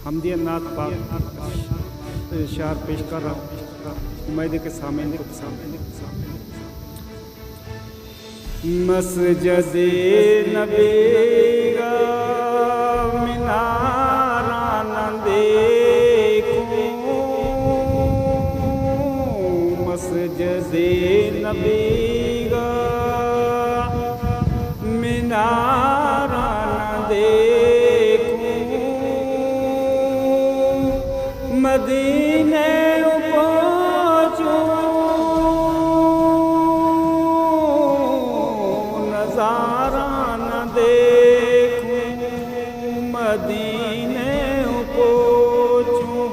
हमदिया नात पाक शार पेश कर रहा हूँ उम्मीद के सामने को मस्जिद नबी का मीनारा न देखूं, मस्जिद नबी का मीनारा न देखूं, मदीने नज़ारा न देखूं, मदीने पहुंचूं,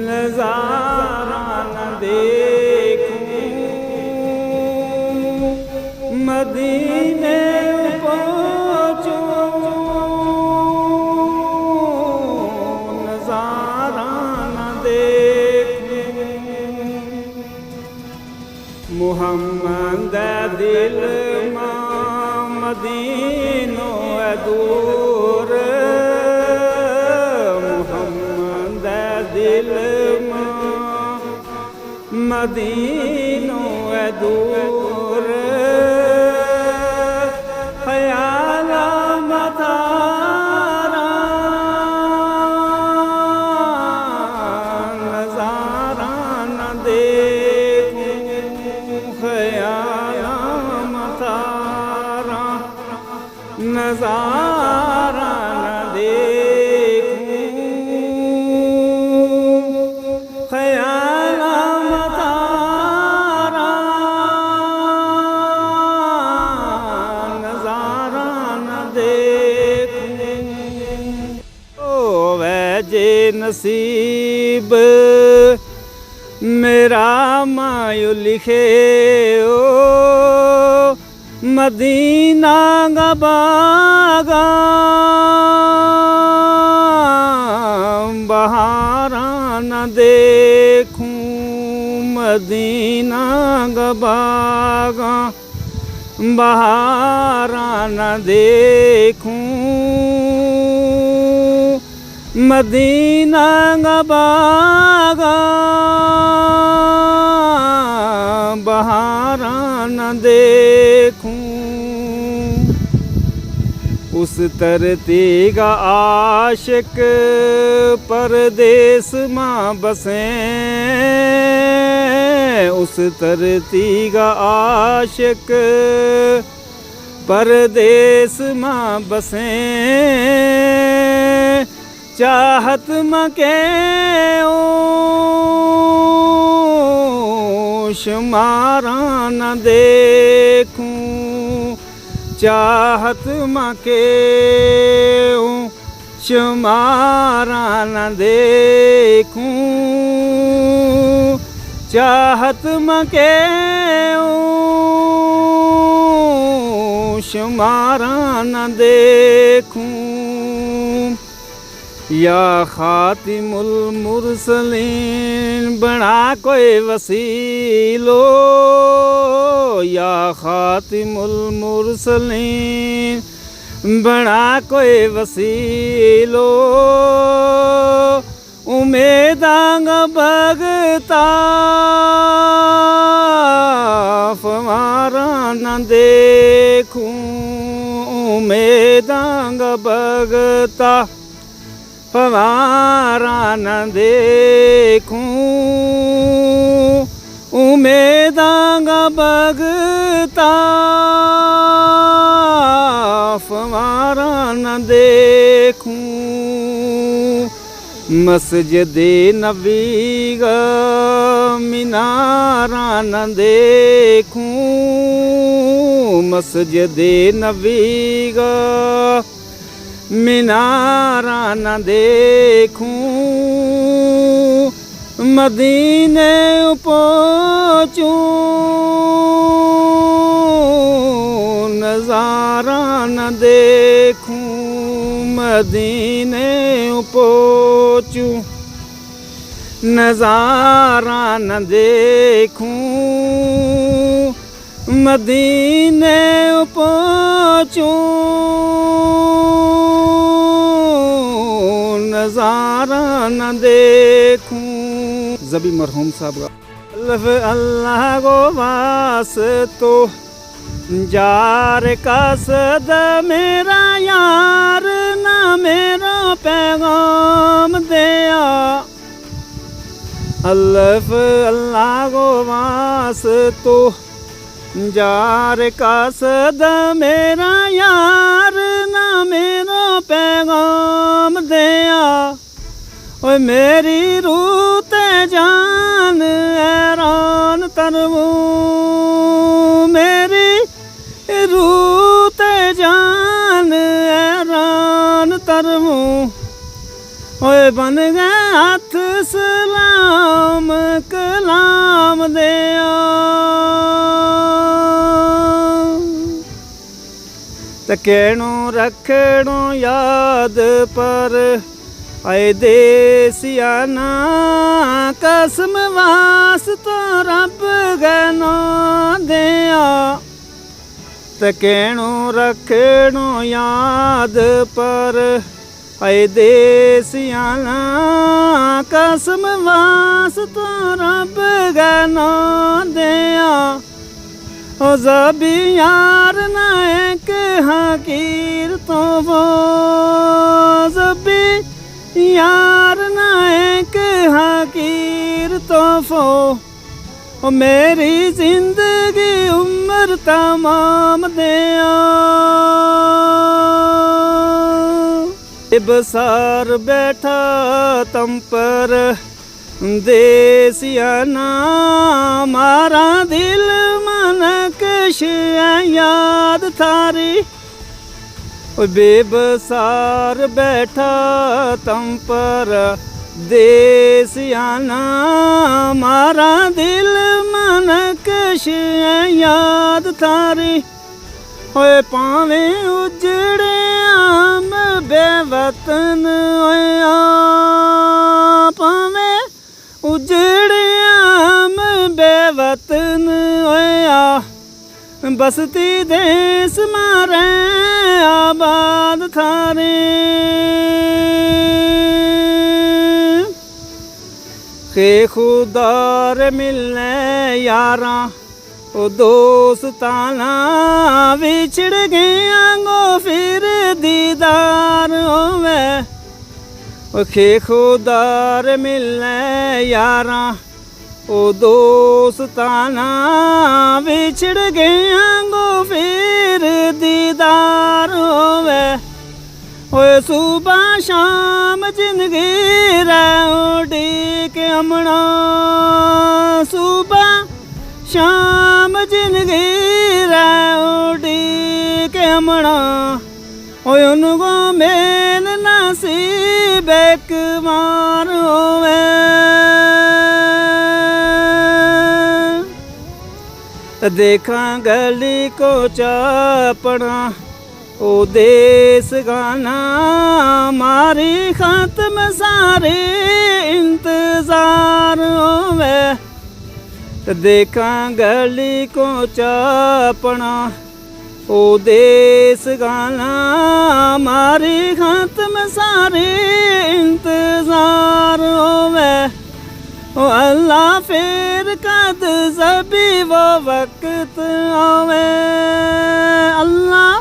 नज़ारा न देखूं, मदीने पहुंचूं, नज़ारा न देखूं। मुहम्मद दिल मदीनो दूर, मुहम्मद दिल मदीनो दूर, ख्याल मतारा नज़ारा न देखूं, ख्याल मतारा नज़ारा न देखूं, ख्याल मतारा नज़ारा न देखूं। ओ वैजे नसीब मेरा मायू लिखे ओ मदीना गबागा बहारा न देखूं, मदीना गबागा बहारा न देखूं, मदीना गबागा बहारा न देखूं। उस तरती का आशिक परदेस माँ बसे, उस तरती का आशिक परदेस माँ बसे, चाहत मके शुमारा न देखूं, चाहत मके शुमारा न देखूं, चाहत मके शुमारा न देखूं। या खातिमुल मुरसलीन बना कोई वसीलो, या खातिमुल मुरसलीन बना कोई वसीलो, उम्मीदांग भगता फवारा न देखूं, उम्मीदांग भगता फवारा न देखूं, उम्मीदांग भगता फवारा न देखूं। मस्जिद नबी का मीनारा न देखूं, मस्जिद नबी का मीनारा न देखूं, मदीने पहुंचूं, नज़ारा न देखूं, मदीने पहुंचूं, नज़ारा न देखूं, मदीने पहुंचूं, नजारा न देखूं। जबी मरहूम साहब का लफ अल्लाह को वास तो जार का सद मेरा यार ना मेरा पैगाम दिया। अल्लाह अल्लाह को वास तो जार का सद मेरा यार ना मेरा पैगाम दिया। ओए मेरी रूह ते जान हैरान तरवू, मेरी रूह ते जान हैरान तरवू। ओए बन गए हथ सलाम कलाम दिया। ते कहणो रखणो याद पर आए देसिया ना कसम वास तो रब गनो दिया। ते कहणो रखणो याद पर आए देसिया ना कसम वास तो रब गनो दिया। ओ जबी यार ना एक हकीर तो वो जबी यार ना एक हकीर तोहफो। ओ मेरी जिंदगी उम्र तमाम दिया। बसार बैठा तम पर देसिया ना मारा दिल मन कश याद थारी। बेबसार बैठा तम पर देसिया ना मारा दिल मन कश याद थारी। ओए पावे उजड़े आम बेवतन होया, पावे उजड़े आम बेवतन होया। बसती देश मारे आबाद थारे। के खुदार मिलने यारा ओ दोस्ताना बिछड़ गया गो फिर दीदार होवे। के खुदार मिलने यारा ओ दोस्ताना बिछड़ गया गो फिर दीदार होवे। ओए सुबह शाम जिंदगी रौडी के अमना, सुबह शाम जिंदगी रौडी के अमना। ओए उनको मेल नसीब एक बार होवे। देखा गली को चापना ओ देश गाना मारी खत्म सारे इंतजार होवे। देखा गली को चापना ओ देश गाना मारी खत्म सारे इंतजार होवे। ओ अल्लाह फिर कद जबी वो वक्त आवे, अल्लाह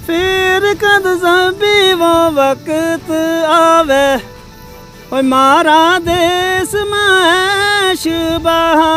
फिर कद जबी वो वक्त आवे। ओ मारा देश मैश बहा